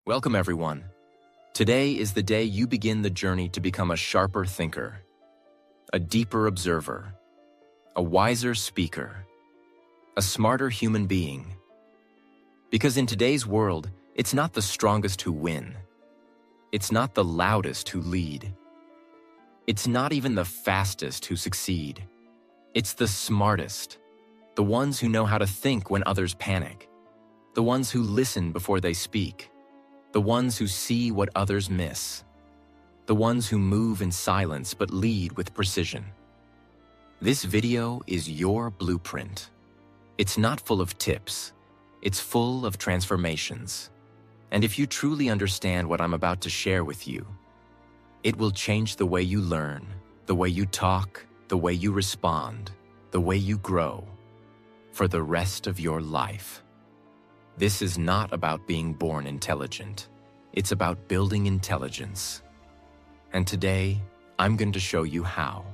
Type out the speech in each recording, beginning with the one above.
Welcome, everyone. Today is the day you begin the journey to become a sharper thinker, a deeper observer, a wiser speaker, a smarter human being. Because in today's world, it's not the strongest who win. It's not the loudest who lead. It's not even the fastest who succeed. It's the smartest, the ones who know how to think when others panic, the ones who listen before they speak, the ones who see what others miss, the ones who move in silence but lead with precision. This video is your blueprint. It's not full of tips, it's full of transformations. And if you truly understand what I'm about to share with you, it will change the way you learn, the way you talk, the way you respond, the way you grow, for the rest of your life. This is not about being born intelligent. It's about building intelligence. And today, I'm going to show you how.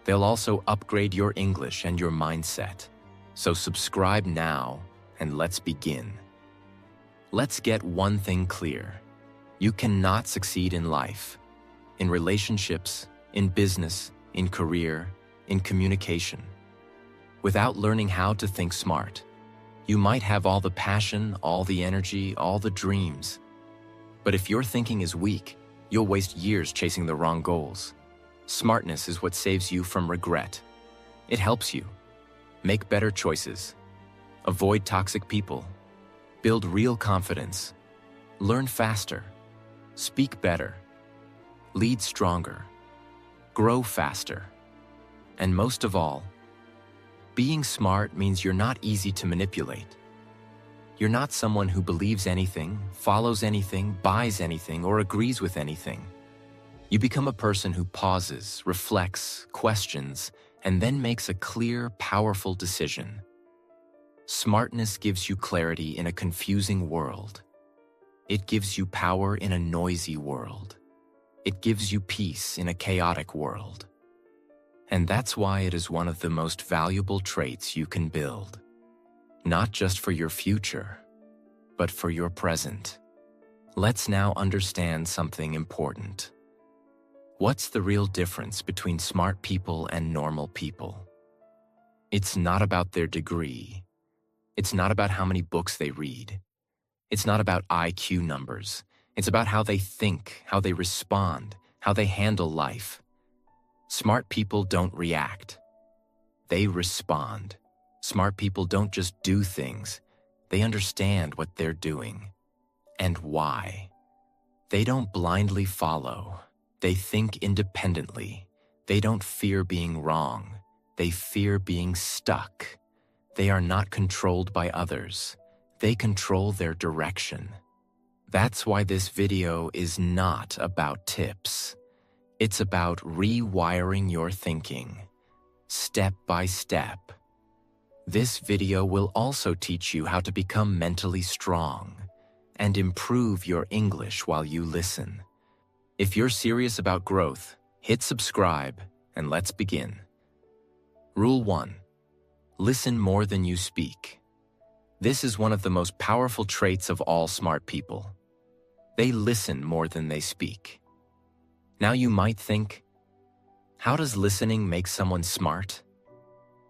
They'll also upgrade your English and your mindset. So subscribe now, and let's begin. Let's get one thing clear. You cannot succeed in life, in relationships, in business, in career, in communication, without learning how to think smart. You might have all the passion, all the energy, all the dreams. But if your thinking is weak, you'll waste years chasing the wrong goals. Smartness is what saves you from regret. It helps you make better choices, avoid toxic people, build real confidence, learn faster, speak better, lead stronger, grow faster. And most of all, being smart means you're not easy to manipulate. You're not someone who believes anything, follows anything, buys anything, or agrees with anything. You become a person who pauses, reflects, questions, and then makes a clear, powerful decision. Smartness gives you clarity in a confusing world. It gives you power in a noisy world. It gives you peace in a chaotic world. And that's why it is one of the most valuable traits you can build. Not just for your future, but for your present. Let's now understand something important. What's the real difference between smart people and normal people? It's not about their degree. It's not about how many books they read. It's not about IQ numbers. It's about how they think, how they respond, how they handle life. Smart people don't react. They respond. Smart people don't just do things. They understand what they're doing and why. They don't blindly follow. They think independently. They don't fear being wrong. They fear being stuck. They are not controlled by others. They control their direction. That's why this video is not about tips. It's about rewiring your thinking, step by step. This video will also teach you how to become mentally strong and improve your English while you listen. If you're serious about growth, hit subscribe and let's begin. Rule 1. Listen more than you speak. This is one of the most powerful traits of all smart people. They listen more than they speak. Now you might think, how does listening make someone smart?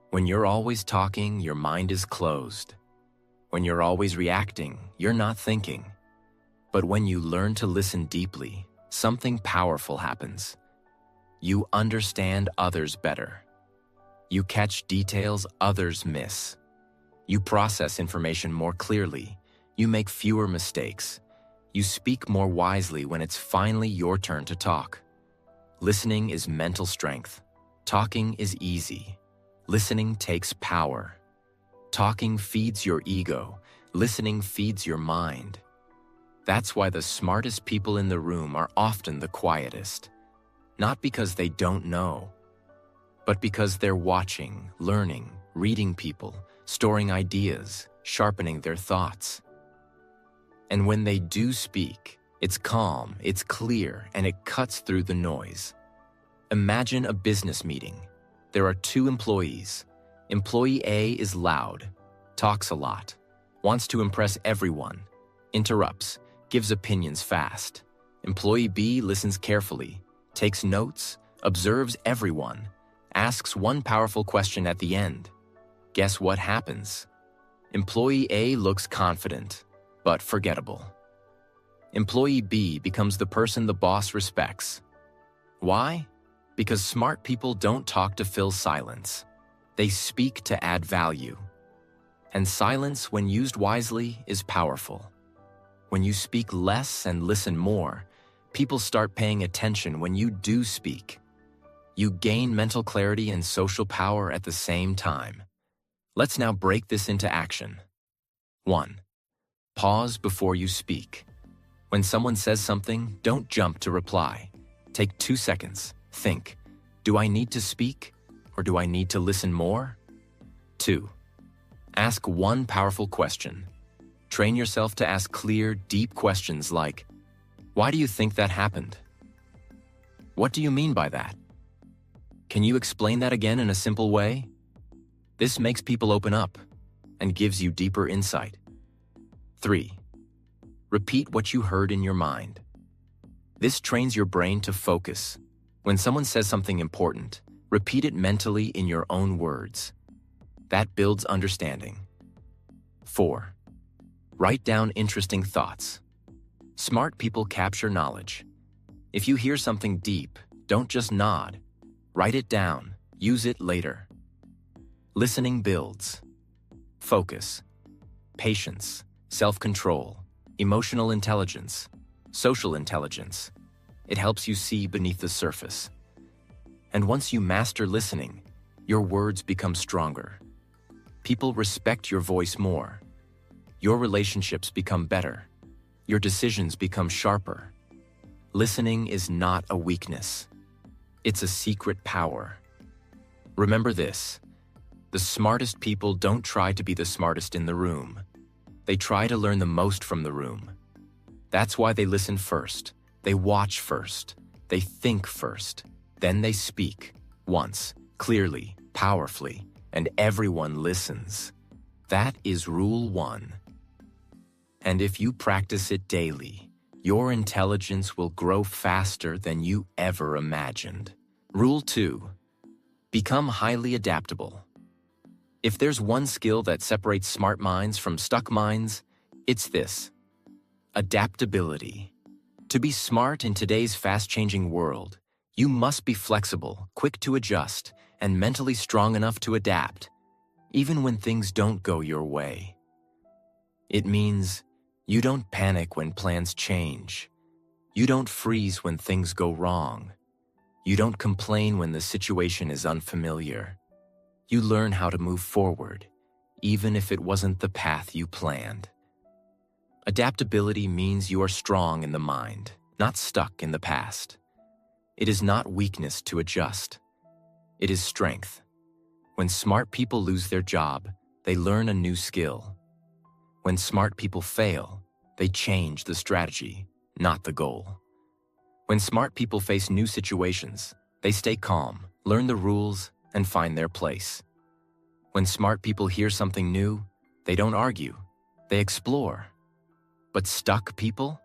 When you're always talking, your mind is closed. When you're always reacting, you're not thinking. But when you learn to listen deeply, something powerful happens. You understand others better. You catch details others miss. You process information more clearly. You make fewer mistakes. You speak more wisely when it's finally your turn to talk. Listening is mental strength. Talking is easy. Listening takes power. Talking feeds your ego. Listening feeds your mind. That's why the smartest people in the room are often the quietest. Not because they don't know, but because they're watching, learning, reading people, storing ideas, sharpening their thoughts. And when they do speak, it's calm, it's clear, and it cuts through the noise. Imagine a business meeting. There are two employees. Employee A is loud, talks a lot, wants to impress everyone, interrupts, gives opinions fast. Employee B listens carefully, takes notes, observes everyone, asks one powerful question at the end. Guess what happens? Employee A looks confident, but forgettable. Employee B becomes the person the boss respects. Why? Because smart people don't talk to fill silence. They speak to add value. And silence, when used wisely, is powerful. When you speak less and listen more, people start paying attention when you do speak. You gain mental clarity and social power at the same time. Let's now break this into action. 1. Pause before you speak. When someone says something, don't jump to reply. Take 2 seconds. Think, do I need to speak or do I need to listen more? 2. Ask one powerful question. Train yourself to ask clear, deep questions like, why do you think that happened? What do you mean by that? Can you explain that again in a simple way? This makes people open up and gives you deeper insight. 3. Repeat what you heard in your mind. This trains your brain to focus. When someone says something important, repeat it mentally in your own words. That builds understanding. 4. Write down interesting thoughts. Smart people capture knowledge. If you hear something deep, don't just nod. Write it down. Use it later. Listening builds focus, patience, self-control, emotional intelligence, social intelligence. It helps you see beneath the surface. And once you master listening, your words become stronger. People respect your voice more. Your relationships become better. Your decisions become sharper. Listening is not a weakness. It's a secret power. Remember this: the smartest people don't try to be the smartest in the room. They try to learn the most from the room. That's why they listen first. They watch first. They think first. Then they speak, once, clearly, powerfully, and everyone listens. That is Rule 1. And if you practice it daily, your intelligence will grow faster than you ever imagined. Rule 2. Become highly adaptable. If there's one skill that separates smart minds from stuck minds, it's this: adaptability. To be smart in today's fast-changing world, you must be flexible, quick to adjust, and mentally strong enough to adapt, even when things don't go your way. It means you don't panic when plans change. You don't freeze when things go wrong. You don't complain when the situation is unfamiliar. You learn how to move forward, even if it wasn't the path you planned. Adaptability means you are strong in the mind, not stuck in the past. It is not weakness to adjust. It is strength. When smart people lose their job, they learn a new skill. When smart people fail, they change the strategy, not the goal. When smart people face new situations, they stay calm, learn the rules, and find their place. When smart people hear something new, they don't argue, they explore. But stuck people?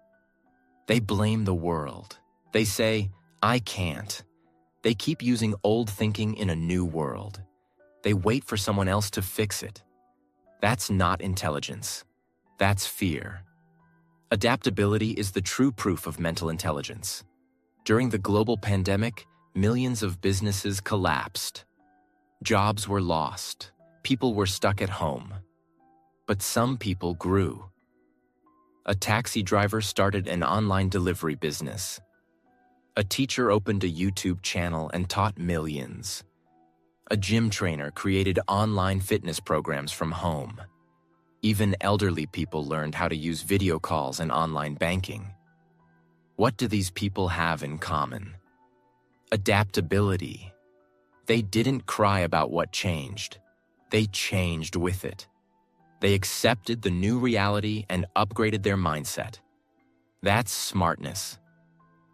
They blame the world. They say, I can't. They keep using old thinking in a new world. They wait for someone else to fix it. That's not intelligence. That's fear. Adaptability is the true proof of mental intelligence. During the global pandemic, millions of businesses collapsed. Jobs were lost. People were stuck at home. But some people grew. A taxi driver started an online delivery business. A teacher opened a YouTube channel and taught millions. A gym trainer created online fitness programs from home. Even elderly people learned how to use video calls and online banking. What do these people have in common? Adaptability. They didn't cry about what changed. They changed with it. They accepted the new reality and upgraded their mindset. That's smartness.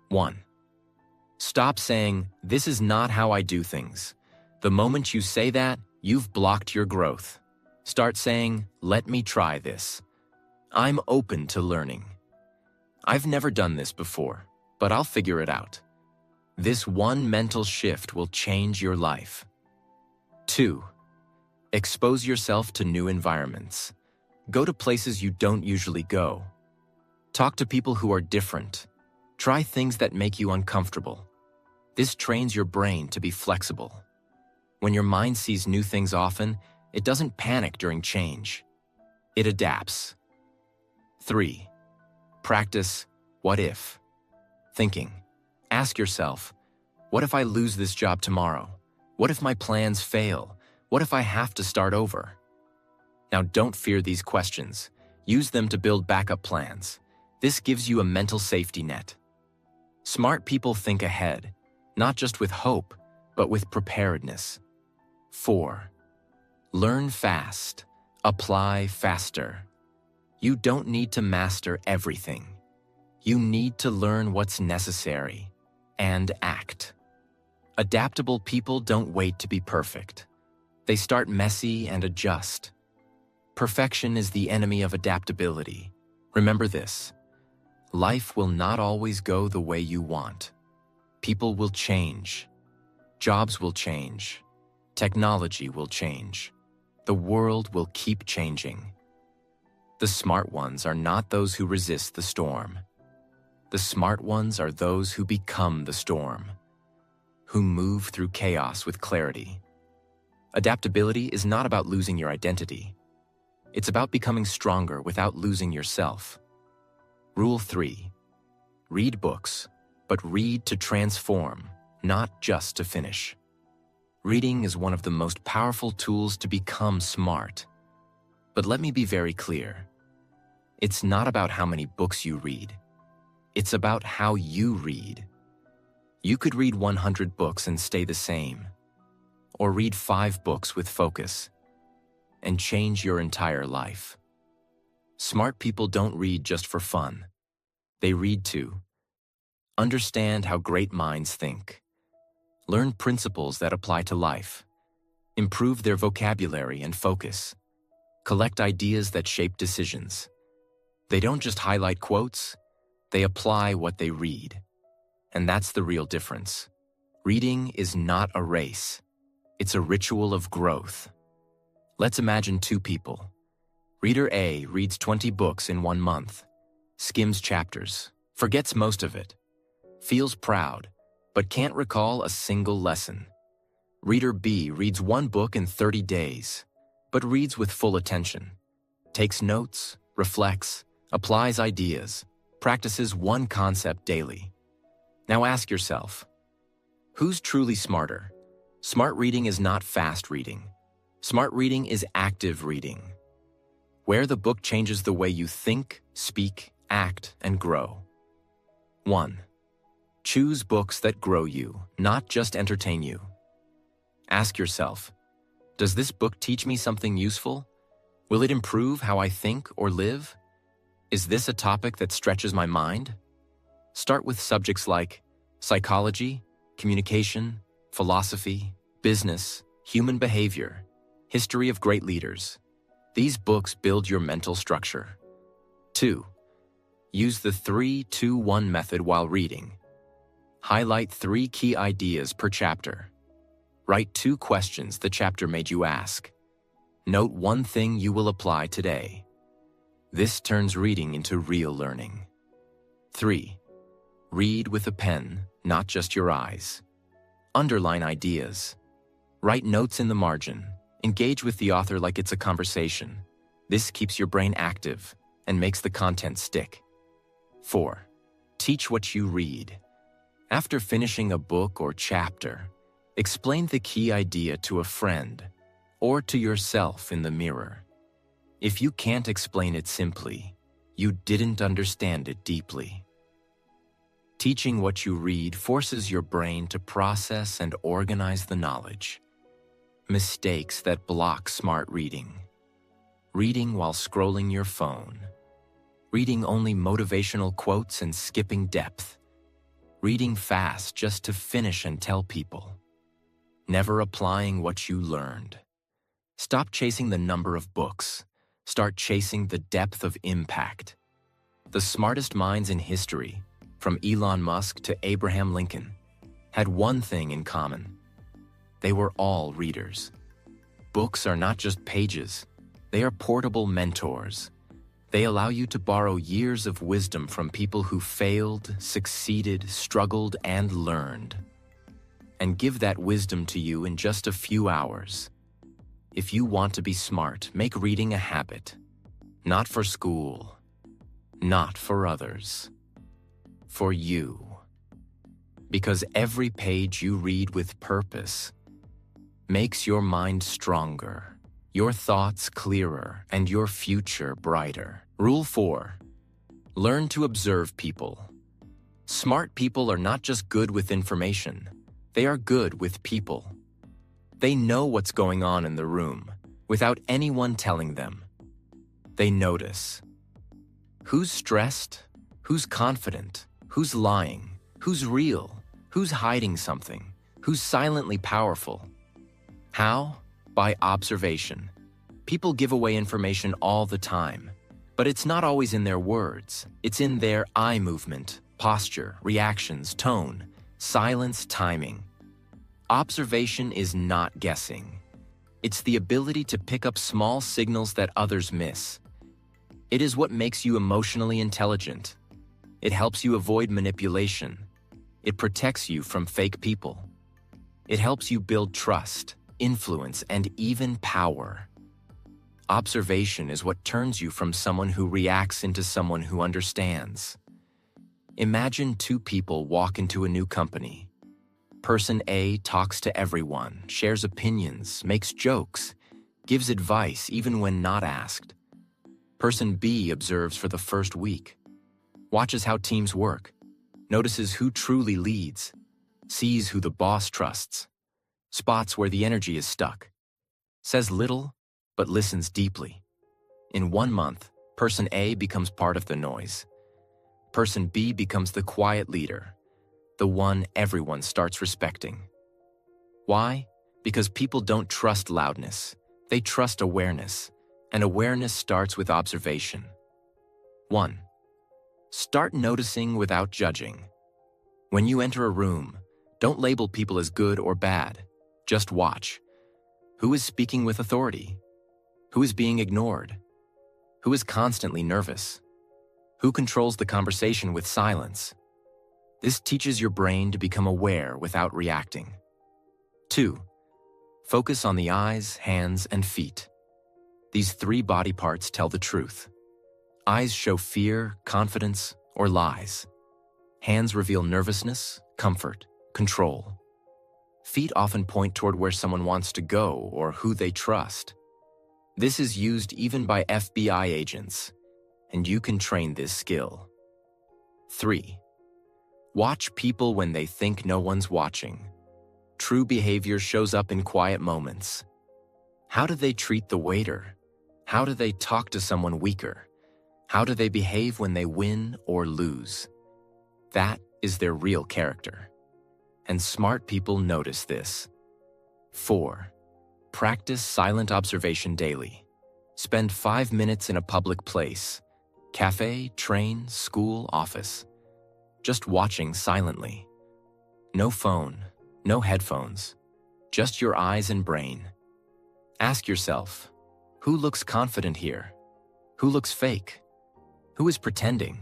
1. Stop saying, "This is not how I do things." The moment you say that, you've blocked your growth. Start saying, "Let me try this. I'm open to learning." I've never done this before, but I'll figure it out. This one mental shift will change your life. 2. Expose yourself to new environments. Go to places you don't usually go. Talk to people who are different. Try things that make you uncomfortable. This trains your brain to be flexible. When your mind sees new things often, it doesn't panic during change. It adapts. 3. Practice what if thinking. Ask yourself, what if I lose this job tomorrow? What if my plans fail? What if I have to start over? Now, don't fear these questions. Use them to build backup plans. This gives you a mental safety net. Smart people think ahead, not just with hope, but with preparedness. 4. Learn fast. Apply faster. You don't need to master everything. You need to learn what's necessary and act. Adaptable people don't wait to be perfect. They start messy and adjust. Perfection is the enemy of adaptability. Remember this. Life will not always go the way you want. People will change. Jobs will change. Technology will change. The world will keep changing. The smart ones are not those who resist the storm. The smart ones are those who become the storm, who move through chaos with clarity. Adaptability is not about losing your identity. It's about becoming stronger without losing yourself. Rule 3. Read books, but read to transform, not just to finish. Reading is one of the most powerful tools to become smart. But let me be very clear. It's not about how many books you read. It's about how you read. You could read 100 books and stay the same, or read 5 books with focus and change your entire life. Smart people don't read just for fun. They read to understand how great minds think, learn principles that apply to life, improve their vocabulary and focus, collect ideas that shape decisions. They don't just highlight quotes, they apply what they read. And that's the real difference. Reading is not a race. It's a ritual of growth. Let's imagine 2 people. Reader A reads 20 books in 1 month, skims chapters, forgets most of it, feels proud, but can't recall a single lesson. Reader B reads 1 book in 30 days, but reads with full attention, takes notes, reflects, applies ideas, practices 1 concept daily. Now ask yourself, who's truly smarter? Smart reading is not fast reading. Smart reading is active reading, where the book changes the way you think, speak, act, and grow. 1. Choose books that grow you, not just entertain you. Ask yourself, does this book teach me something useful? Will it improve how I think or live? Is this a topic that stretches my mind? Start with subjects like psychology, communication, philosophy, business, human behavior, history of great leaders. These books build your mental structure. 2. Use the 3-2-1 method while reading. Highlight 3 key ideas per chapter. Write 2 questions the chapter made you ask. Note 1 thing you will apply today. This turns reading into real learning. 3. Read with a pen, not just your eyes. Underline ideas. Write notes in the margin. Engage with the author like it's a conversation. This keeps your brain active and makes the content stick. 4. Teach what you read. After finishing a book or chapter, explain the key idea to a friend or to yourself in the mirror. If you can't explain it simply, you didn't understand it deeply. Teaching what you read forces your brain to process and organize the knowledge. Mistakes that block smart reading. Reading while scrolling your phone. Reading only motivational quotes and skipping depth. Reading fast just to finish and tell people. Never applying what you learned. Stop chasing the number of books. Start chasing the depth of impact. The smartest minds in history, from Elon Musk to Abraham Lincoln, had one thing in common. They were all readers. Books are not just pages. They are portable mentors. They allow you to borrow years of wisdom from people who failed, succeeded, struggled, and learned, and give that wisdom to you in just a few hours. If you want to be smart, make reading a habit. Not for school, not for others, for you. Because every page you read with purpose makes your mind stronger, your thoughts clearer, and your future brighter. Rule 4. Learn to observe people. Smart people are not just good with information, they are good with people. They know what's going on in the room without anyone telling them. They notice. Who's stressed? Who's confident? Who's lying? Who's real? Who's hiding something? Who's silently powerful? How? By observation. People give away information all the time, but it's not always in their words. It's in their eye movement, posture, reactions, tone, silence, timing. Observation is not guessing. It's the ability to pick up small signals that others miss. It is what makes you emotionally intelligent. It helps you avoid manipulation. It protects you from fake people. It helps you build trust, influence, and even power. Observation is what turns you from someone who reacts into someone who understands. Imagine two people walk into a new company. Person A talks to everyone, shares opinions, makes jokes, gives advice even when not asked. Person B observes for the first week, watches how teams work, notices who truly leads, sees who the boss trusts, spots where the energy is stuck, says little but listens deeply. In 1 month, Person A becomes part of the noise. Person B becomes the quiet leader, the one everyone starts respecting. Why? Because people don't trust loudness. They trust awareness, and awareness starts with observation. 1. Start noticing without judging. When you enter a room, don't label people as good or bad. Just watch. Who is speaking with authority? Who is being ignored? Who is constantly nervous? Who controls the conversation with silence? This teaches your brain to become aware without reacting. 2. Focus on the eyes, hands, and feet. These 3 body parts tell the truth. Eyes show fear, confidence, or lies. Hands reveal nervousness, comfort, control. Feet often point toward where someone wants to go or who they trust. This is used even by FBI agents, and you can train this skill. 3. Watch people when they think no one's watching. True behavior shows up in quiet moments. How do they treat the waiter? How do they talk to someone weaker? How do they behave when they win or lose? That is their real character. And smart people notice this. 4. Practice silent observation daily. Spend 5 minutes in a public place, cafe, train, school, office, just watching silently. No phone, no headphones, just your eyes and brain. Ask yourself, who looks confident here? Who looks fake? Who is pretending?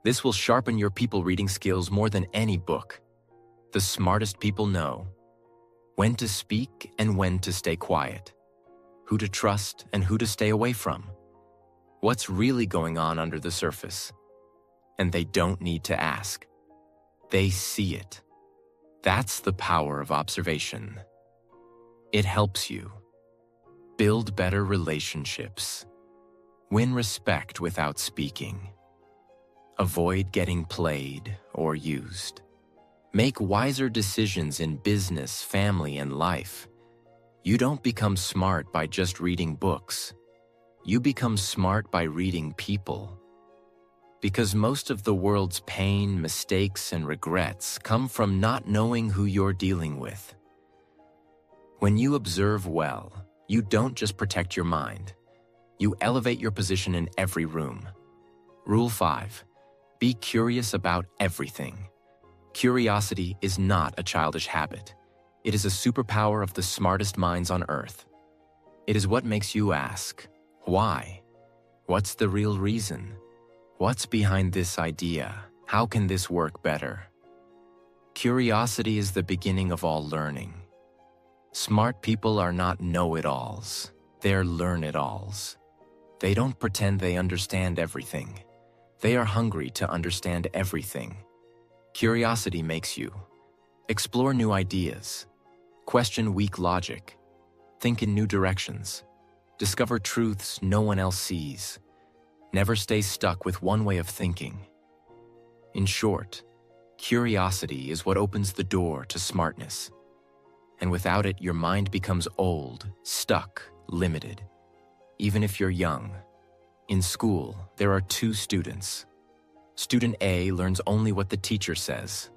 This will sharpen your people reading skills more than any book. The smartest people know when to speak and when to stay quiet, who to trust and who to stay away from, what's really going on under the surface. And they don't need to ask. They see it. That's the power of observation. It helps you build better relationships, win respect without speaking, avoid getting played or used, make wiser decisions in business, family, and life. You don't become smart by just reading books. You become smart by reading people. Because most of the world's pain, mistakes, and regrets come from not knowing who you're dealing with. When you observe well, you don't just protect your mind. You elevate your position in every room. Rule 5. Be curious about everything. Curiosity is not a childish habit. It is a superpower of the smartest minds on Earth. It is what makes you ask, why? What's the real reason? What's behind this idea? How can this work better? Curiosity is the beginning of all learning. Smart people are not know-it-alls. They're learn-it-alls. They don't pretend they understand everything. They are hungry to understand everything. Curiosity makes you explore new ideas, question weak logic, think in new directions, discover truths no one else sees, never stay stuck with one way of thinking. In short, curiosity is what opens the door to smartness. And without it, your mind becomes old, stuck, limited. Even if you're young. In school, there are two students. Student A learns only what the teacher says,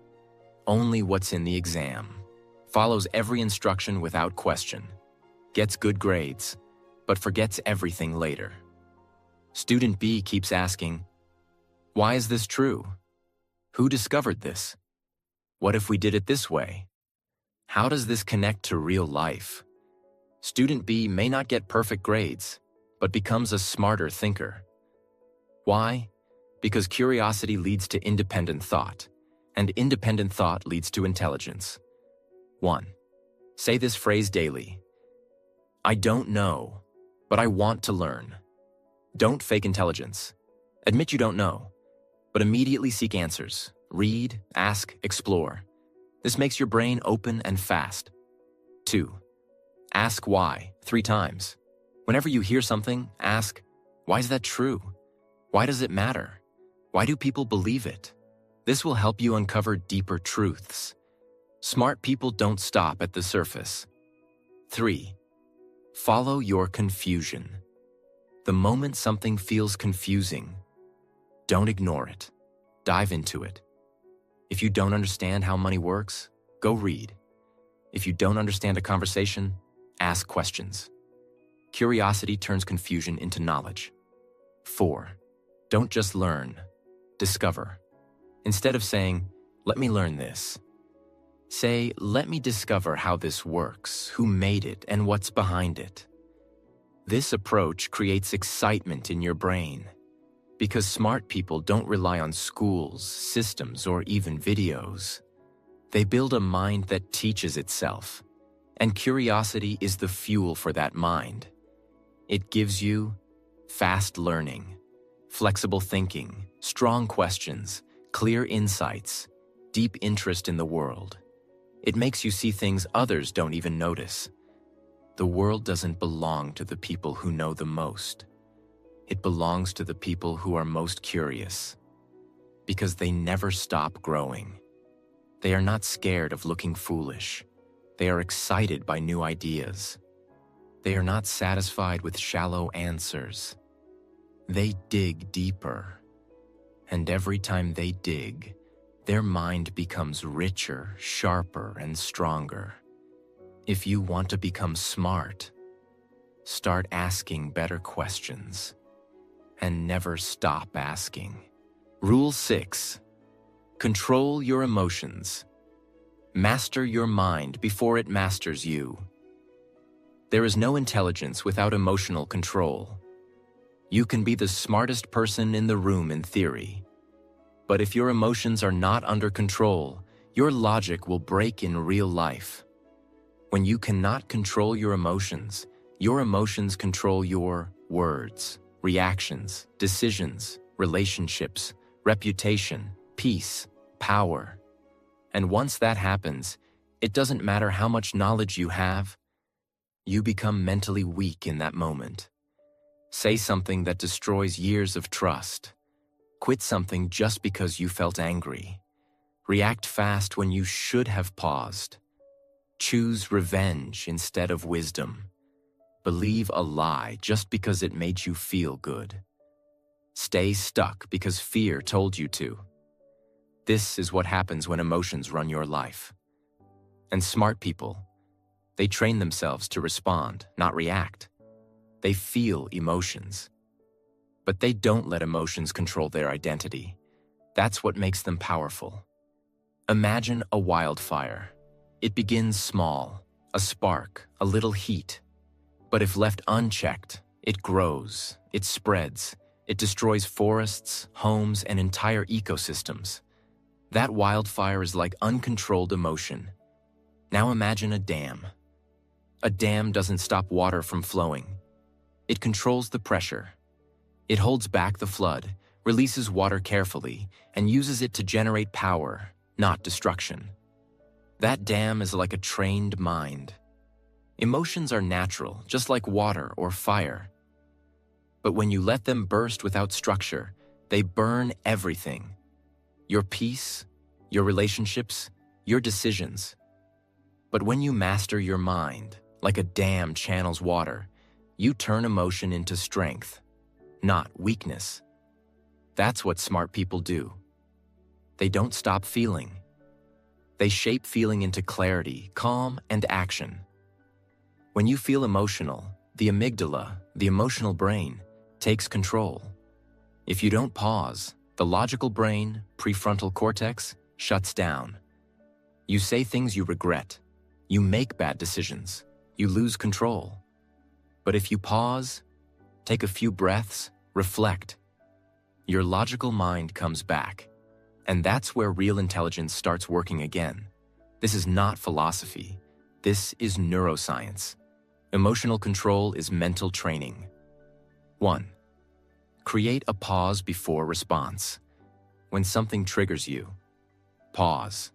only what's in the exam, follows every instruction without question, gets good grades, but forgets everything later. Student B keeps asking, why is this true? Who discovered this? What if we did it this way? How does this connect to real life? Student B may not get perfect grades, but becomes a smarter thinker. Why? Because curiosity leads to independent thought, and independent thought leads to intelligence. 1. Say this phrase daily. I don't know, but I want to learn. Don't fake intelligence. Admit you don't know, but immediately seek answers. Read, ask, explore. This makes your brain open and fast. 2. Ask why 3 times. Whenever you hear something, ask, why is that true? Why does it matter? Why do people believe it? This will help you uncover deeper truths. Smart people don't stop at the surface. 3. Follow your confusion. The moment something feels confusing, don't ignore it. Dive into it. If you don't understand how money works, go read. If you don't understand a conversation, ask questions. Curiosity turns confusion into knowledge. 4. Don't just learn, discover. Instead of saying, let me learn this, say, let me discover how this works, who made it, and what's behind it. This approach creates excitement in your brain because smart people don't rely on schools, systems, or even videos. They build a mind that teaches itself, and curiosity is the fuel for that mind. It gives you fast learning, flexible thinking, strong questions, clear insights, deep interest in the world. It makes you see things others don't even notice. The world doesn't belong to the people who know the most. It belongs to the people who are most curious, because they never stop growing. They are not scared of looking foolish. They are excited by new ideas. They are not satisfied with shallow answers. They dig deeper. And every time they dig, their mind becomes richer, sharper, and stronger. If you want to become smart, start asking better questions and never stop asking. Rule 6. Control your emotions. Master your mind before it masters you. There is no intelligence without emotional control. You can be the smartest person in the room in theory, but if your emotions are not under control, your logic will break in real life. When you cannot control your emotions control your words, reactions, decisions, relationships, reputation, peace, power. And once that happens, it doesn't matter how much knowledge you have, you become mentally weak in that moment. Say something that destroys years of trust. Quit something just because you felt angry. React fast when you should have paused. Choose revenge instead of wisdom. Believe a lie just because it made you feel good. Stay stuck because fear told you to. This is what happens when emotions run your life. And smart people, they train themselves to respond, not react. They feel emotions. But they don't let emotions control their identity. That's what makes them powerful. Imagine a wildfire. It begins small, a spark, a little heat. But if left unchecked, it grows, it spreads, it destroys forests, homes, and entire ecosystems. That wildfire is like uncontrolled emotion. Now imagine a dam. A dam doesn't stop water from flowing. It controls the pressure. It holds back the flood, releases water carefully, and uses it to generate power, not destruction. That dam is like a trained mind. Emotions are natural, just like water or fire. But when you let them burst without structure, they burn everything. Your peace, your relationships, your decisions. But when you master your mind, like a dam channels water, you turn emotion into strength, not weakness. That's what smart people do. They don't stop feeling. They shape feeling into clarity, calm, and action. When you feel emotional, the amygdala, the emotional brain, takes control. If you don't pause, the logical brain, prefrontal cortex, shuts down. You say things you regret. You make bad decisions. You lose control. But if you pause, take a few breaths, reflect, your logical mind comes back. And that's where real intelligence starts working again. This is not philosophy. This is neuroscience. Emotional control is mental training. 1. Create a pause before response. When something triggers you, pause.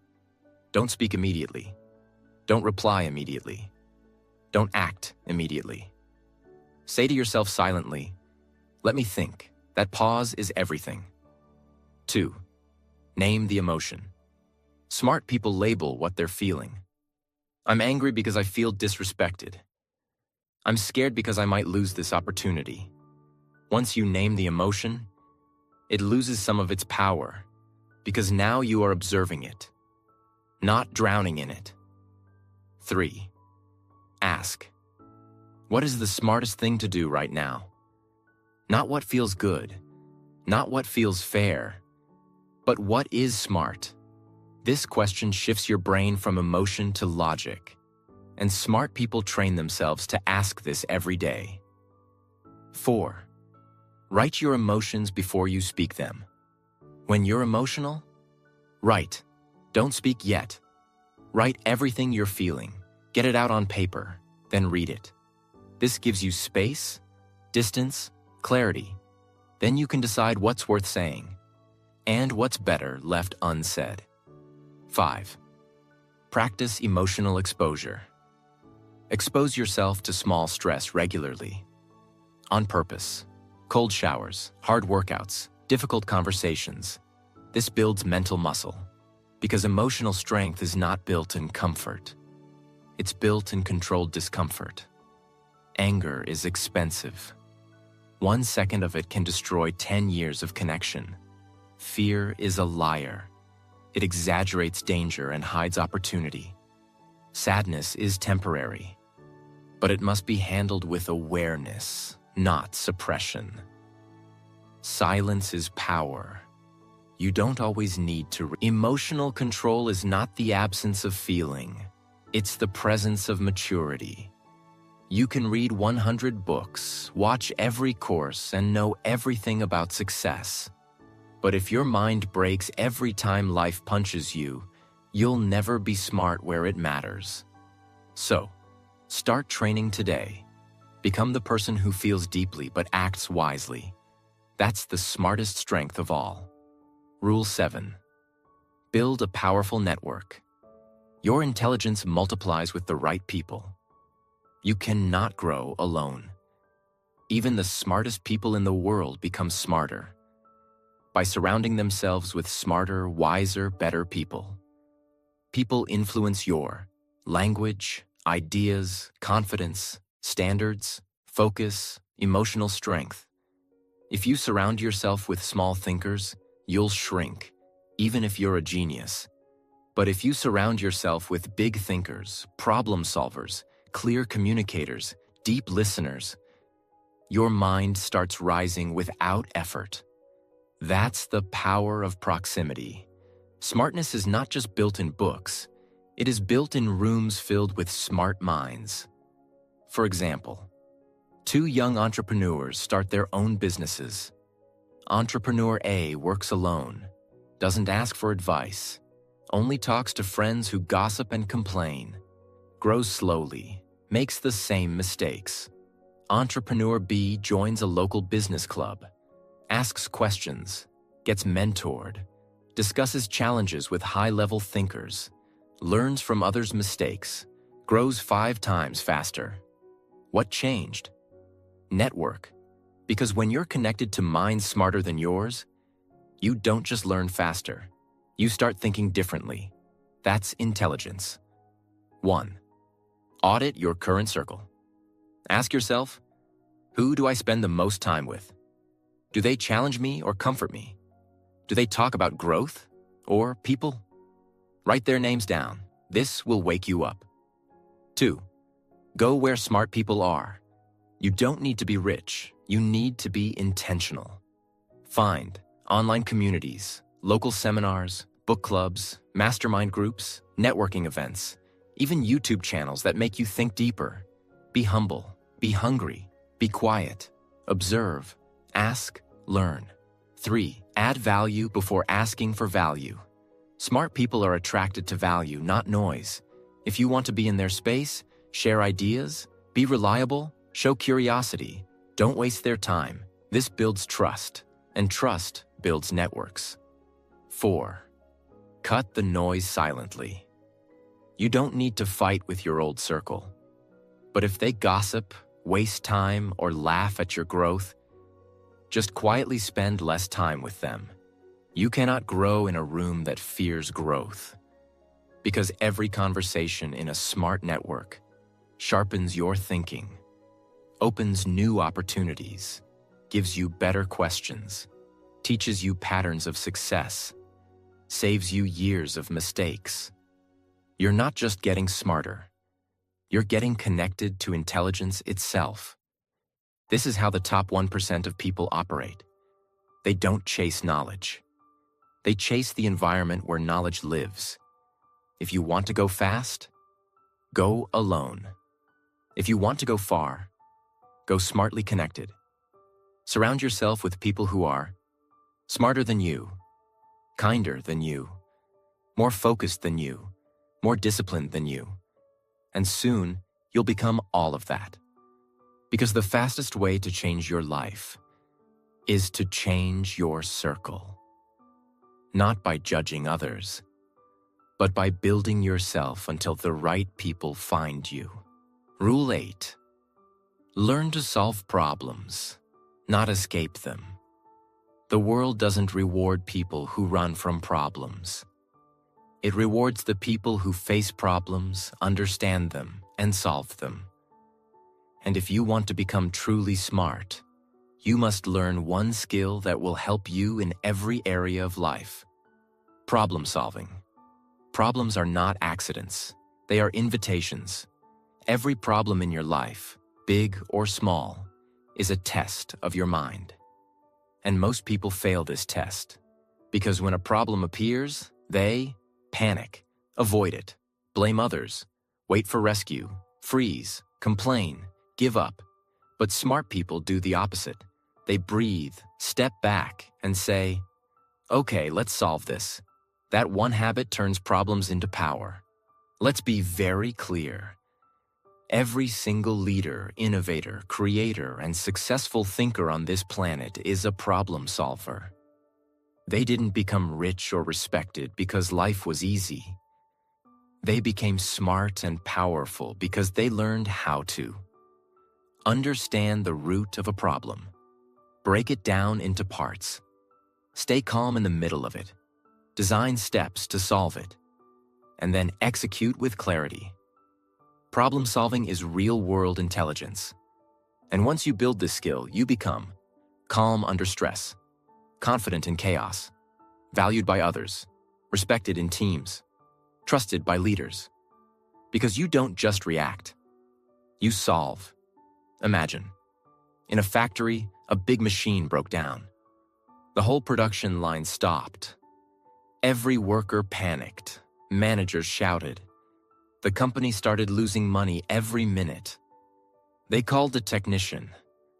Don't speak immediately. Don't reply immediately. Don't act immediately. Say to yourself silently, "Let me think." That pause is everything. 2. Name the emotion. Smart people label what they're feeling. I'm angry because I feel disrespected. I'm scared because I might lose this opportunity. Once you name the emotion, it loses some of its power, because now you are observing it, not drowning in it. 3. Ask, what is the smartest thing to do right now? Not what feels good, not what feels fair, but what is smart? This question shifts your brain from emotion to logic, and smart people train themselves to ask this every day. 4. Write your emotions before you speak them. When you're emotional, write. Don't speak yet. Write everything you're feeling. Get it out on paper, then read it. This gives you space, distance, clarity. Then you can decide what's worth saying and what's better left unsaid. 5. Practice emotional exposure. Expose yourself to small stress regularly. On purpose. Cold showers, hard workouts, difficult conversations. This builds mental muscle, because emotional strength is not built in comfort. It's built in controlled discomfort. Anger is expensive. 1 second of it can destroy 10 years of connection. Fear is a liar. It exaggerates danger and hides opportunity. Sadness is temporary, but it must be handled with awareness, not suppression. Silence is power. You don't always need to. Emotional control is not the absence of feeling. It's the presence of maturity. You can read 100 books, watch every course, and know everything about success. But if your mind breaks every time life punches you, you'll never be smart where it matters. So, start training today. Become the person who feels deeply but acts wisely. That's the smartest strength of all. Rule 7. Build a powerful network. Your intelligence multiplies with the right people. You cannot grow alone. Even the smartest people in the world become smarter by surrounding themselves with smarter, wiser, better people. People influence your language, ideas, confidence, standards, focus, emotional strength. If you surround yourself with small thinkers, you'll shrink, even if you're a genius. But if you surround yourself with big thinkers, problem solvers, clear communicators, deep listeners, Your mind starts rising without effort. That's the power of proximity. Smartness is not just built in books, it is built in rooms filled with smart minds. For example, two young entrepreneurs start their own businesses. Entrepreneur A works alone, doesn't ask for advice, only talks to friends who gossip and complain, grows slowly, makes the same mistakes. Entrepreneur B joins a local business club, asks questions, gets mentored, discusses challenges with high-level thinkers, learns from others' mistakes, grows 5 times faster. What changed? Network. Because when you're connected to minds smarter than yours, you don't just learn faster. You start thinking differently. That's intelligence. 1. Audit your current circle. Ask yourself, who do I spend the most time with? Do they challenge me or comfort me? Do they talk about growth or people? Write their names down. This will wake you up. 2. Go where smart people are. You don't need to be rich. You need to be intentional. Find online communities, local seminars, book clubs, mastermind groups, networking events, even YouTube channels that make you think deeper. Be humble, be hungry, be quiet, observe, ask, learn. 3. Add value before asking for value. Smart people are attracted to value, not noise. If you want to be in their space, share ideas, be reliable, show curiosity. Don't waste their time. This builds trust, and trust builds networks. 4. Cut the noise silently. You don't need to fight with your old circle. But if they gossip, waste time, or laugh at your growth, just quietly spend less time with them. You cannot grow in a room that fears growth. Because every conversation in a smart network sharpens your thinking, opens new opportunities, gives you better questions, teaches you patterns of success, saves you years of mistakes. You're not just getting smarter, you're getting connected to intelligence itself. This is how the top 1% of people operate. They don't chase knowledge. They chase the environment where knowledge lives. If you want to go fast, go alone. If you want to go far, go smartly connected. Surround yourself with people who are smarter than you, kinder than you, more focused than you, more disciplined than you. And soon, you'll become all of that. Because the fastest way to change your life is to change your circle. Not by judging others, but by building yourself until the right people find you. Rule 8. Learn to solve problems, not escape them. The world doesn't reward people who run from problems. It rewards the people who face problems, understand them, and solve them. And if you want to become truly smart, you must learn one skill that will help you in every area of life. Problem solving. Problems are not accidents. They are invitations. Every problem in your life, big or small, is a test of your mind. And most people fail this test because when a problem appears, they panic, avoid it, blame others, wait for rescue, freeze, complain, give up. But smart people do the opposite. They breathe, step back, and say, okay, let's solve this. That one habit turns problems into power. Let's be very clear. Every single leader, innovator, creator, and successful thinker on this planet is a problem solver. They didn't become rich or respected because life was easy. They became smart and powerful because they learned how to. Understand the root of a problem. Break it down into parts. Stay calm in the middle of it. Design steps to solve it. And then execute with clarity. Problem solving is real-world intelligence. And once you build this skill, you become calm under stress, confident in chaos, valued by others, respected in teams, trusted by leaders. Because you don't just react. You solve. Imagine In a factory, a big machine broke down. The whole production line stopped. Every worker panicked. Managers shouted. The company started losing money every minute. They called a technician,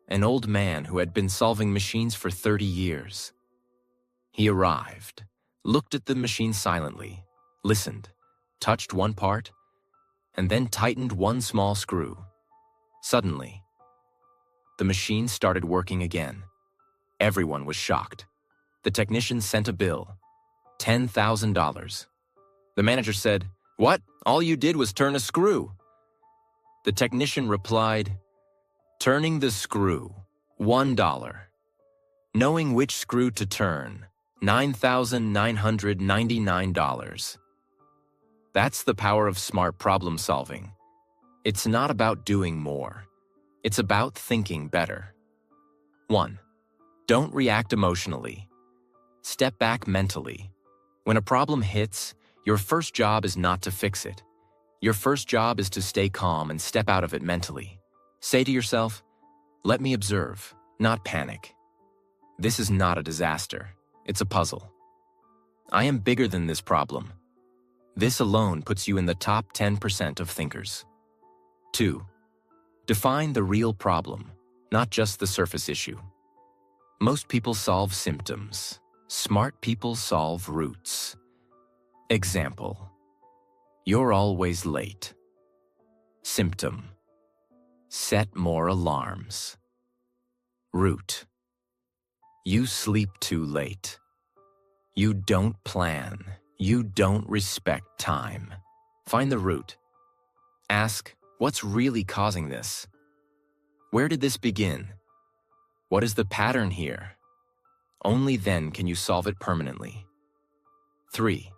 an old man who had been solving machines for 30 years. He arrived, looked at the machine silently, listened, touched one part, and then tightened one small screw. Suddenly, the machine started working again. Everyone was shocked. The technician sent a bill, $10,000. The manager said, "What? All you did was turn a screw." The technician replied, "Turning the screw, $1. Knowing which screw to turn, $9,999. That's the power of smart problem solving. It's not about doing more. It's about thinking better. 1. Don't react emotionally. Step back mentally. When a problem hits, your first job is not to fix it. Your first job is to stay calm and step out of it mentally. Say to yourself, "Let me observe, not panic. This is not a disaster. It's a puzzle. I am bigger than this problem." This alone puts you in the top 10% of thinkers. 2. Define the real problem, not just the surface issue. Most people solve symptoms. Smart people solve roots. Example: you're always late. Symptom: set more alarms. Root: you sleep too late. You don't plan. You don't respect time. Find the root. Ask, what's really causing this? Where did this begin? What is the pattern here? Only then can you solve it permanently. 3.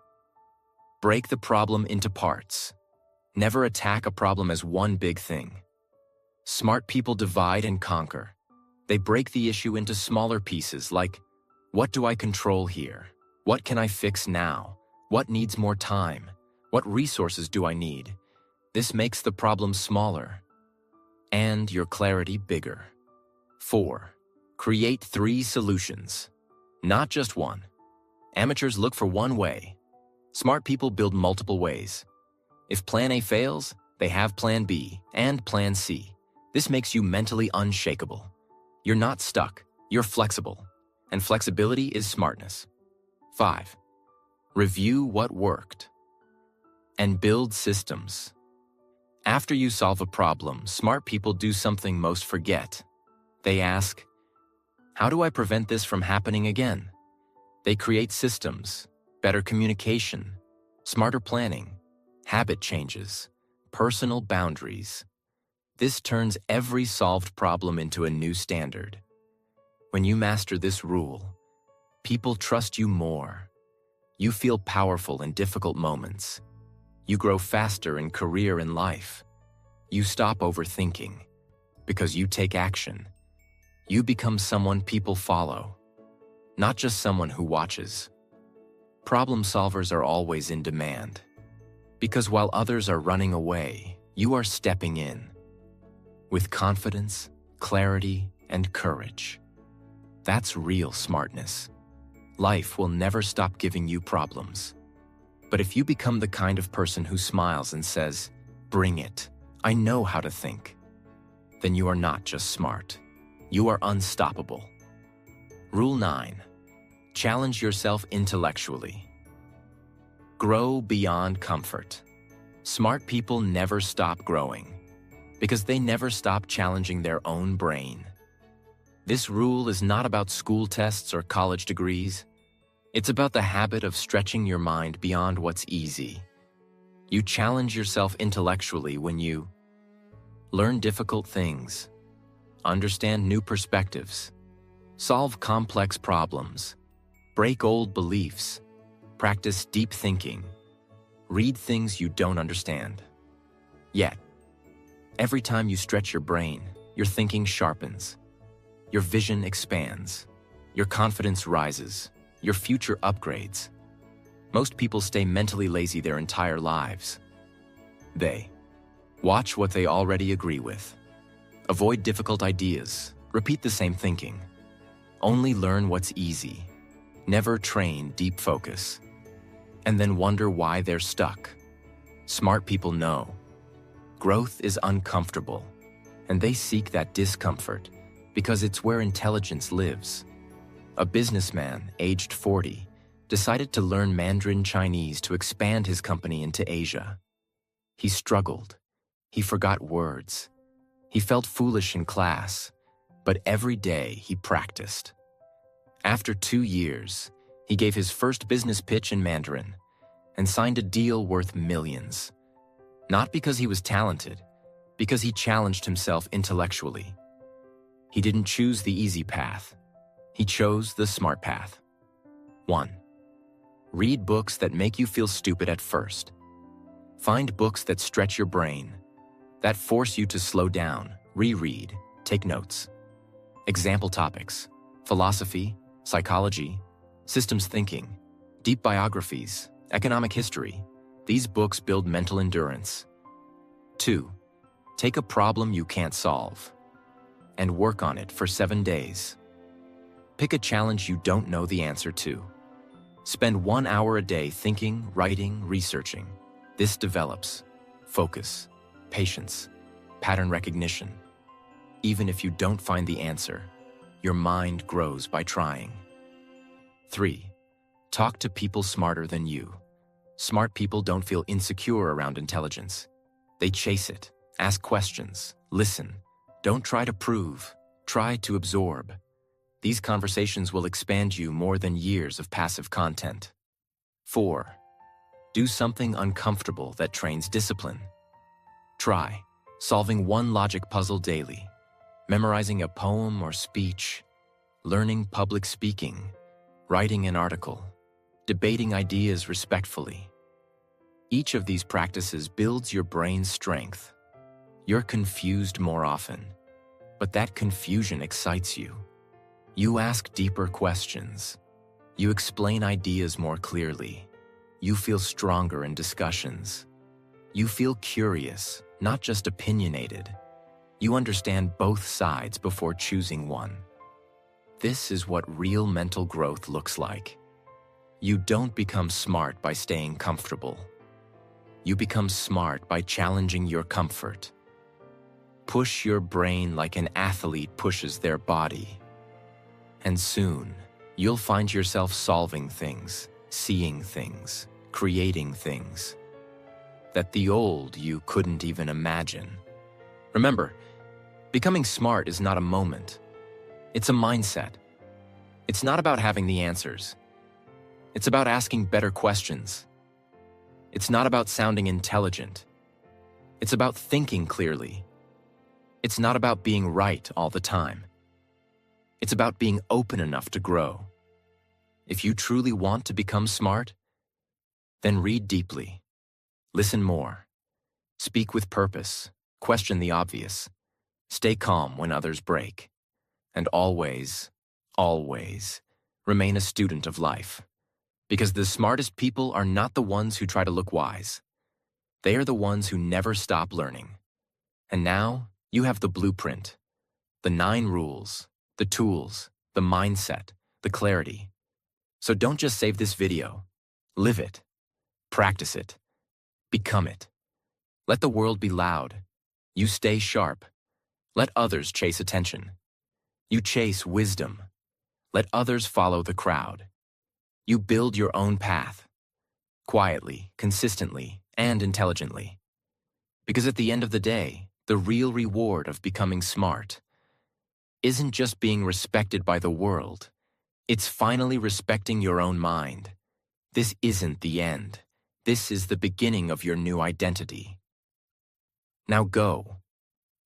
Break the problem into parts. Never attack a problem as one big thing. Smart people divide and conquer. They break the issue into smaller pieces like, what do I control here? What can I fix now? What needs more time? What resources do I need? This makes the problem smaller and your clarity bigger. 4. Create 3 solutions, not just one. Amateurs look for one way. Smart people build multiple ways. If Plan A fails, they have Plan B and Plan C. This makes you mentally unshakable. You're not stuck, you're flexible. And flexibility is smartness. 5. Review what worked and build systems. After you solve a problem, smart people do something most forget. They ask, how do I prevent this from happening again? They create systems, better communication, smarter planning, habit changes, personal boundaries. This turns every solved problem into a new standard. When you master this rule, people trust you more. You feel powerful in difficult moments. You grow faster in career and life. You stop overthinking because you take action. You become someone people follow, not just someone who watches. Problem solvers are always in demand because while others are running away, you are stepping in with confidence, clarity, and courage. That's real smartness. Life will never stop giving you problems. But if you become the kind of person who smiles and says, "Bring it, I know how to think," then you are not just smart. You are unstoppable. Rule 9. Challenge yourself intellectually. Grow beyond comfort. Smart people never stop growing because they never stop challenging their own brain. This rule is not about school tests or college degrees. It's about the habit of stretching your mind beyond what's easy. You challenge yourself intellectually when you learn difficult things, understand new perspectives, solve complex problems, break old beliefs, practice deep thinking, read things you don't understand. Yet, every time you stretch your brain, your thinking sharpens, your vision expands, your confidence rises, your future upgrades. Most people stay mentally lazy their entire lives. They watch what they already agree with, avoid difficult ideas, Repeat the same thinking. Only learn what's easy. Never train deep focus. And then wonder why they're stuck. Smart people know. Growth is uncomfortable, and they seek that discomfort because it's where intelligence lives. A businessman, aged 40, decided to learn Mandarin Chinese to expand his company into Asia. He struggled. He forgot words. He felt foolish in class, but every day he practiced. After 2 years, he gave his first business pitch in Mandarin and signed a deal worth millions. Not because he was talented, because he challenged himself intellectually. He didn't choose the easy path. He chose the smart path. 1. Read books that make you feel stupid at first. Find books that stretch your brain, that force you to slow down, reread, take notes. Example topics: philosophy, psychology, systems thinking, deep biographies, economic history. These books build mental endurance. 2. Take a problem you can't solve and work on it for 7 days. Pick a challenge you don't know the answer to. Spend 1 hour a day thinking, writing, researching. This develops focus, patience, pattern recognition. Even if you don't find the answer, your mind grows by trying. 3. Talk to people smarter than you. Smart people don't feel insecure around intelligence. They chase it, ask questions, listen. Don't try to prove, try to absorb. These conversations will expand you more than years of passive content. 4. Do something uncomfortable that trains discipline. Try solving one logic puzzle daily, memorizing a poem or speech, learning public speaking, writing an article, debating ideas respectfully. Each of these practices builds your brain's strength. You're confused more often, but that confusion excites you. You ask deeper questions. You explain ideas more clearly. You feel stronger in discussions. You feel curious, not just opinionated. You understand both sides before choosing one. This is what real mental growth looks like. You don't become smart by staying comfortable. You become smart by challenging your comfort. Push your brain like an athlete pushes their body. And soon, you'll find yourself solving things, seeing things, creating things that the old you couldn't even imagine. Remember, becoming smart is not a moment. It's a mindset. It's not about having the answers. It's about asking better questions. It's not about sounding intelligent. It's about thinking clearly. It's not about being right all the time. It's about being open enough to grow. If you truly want to become smart, then read deeply, listen more, speak with purpose, question the obvious, stay calm when others break, and always, always remain a student of life. Because the smartest people are not the ones who try to look wise. They are the ones who never stop learning. And now you have the blueprint, the 9 rules, the tools, the mindset, the clarity. So don't just save this video. Live it. Practice it. Become it. Let the world be loud. You stay sharp. Let others chase attention. You chase wisdom. Let others follow the crowd. You build your own path. Quietly, consistently, and intelligently. Because at the end of the day, the real reward of becoming smart isn't just being respected by the world. It's finally respecting your own mind. This isn't the end. This is the beginning of your new identity. Now go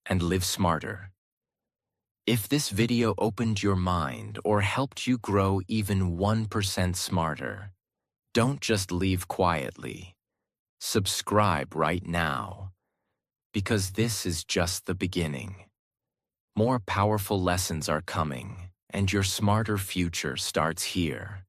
and live smarter. If this video opened your mind or helped you grow even 1% smarter, don't just leave quietly. Subscribe right now, because this is just the beginning. More powerful lessons are coming, and your smarter future starts here.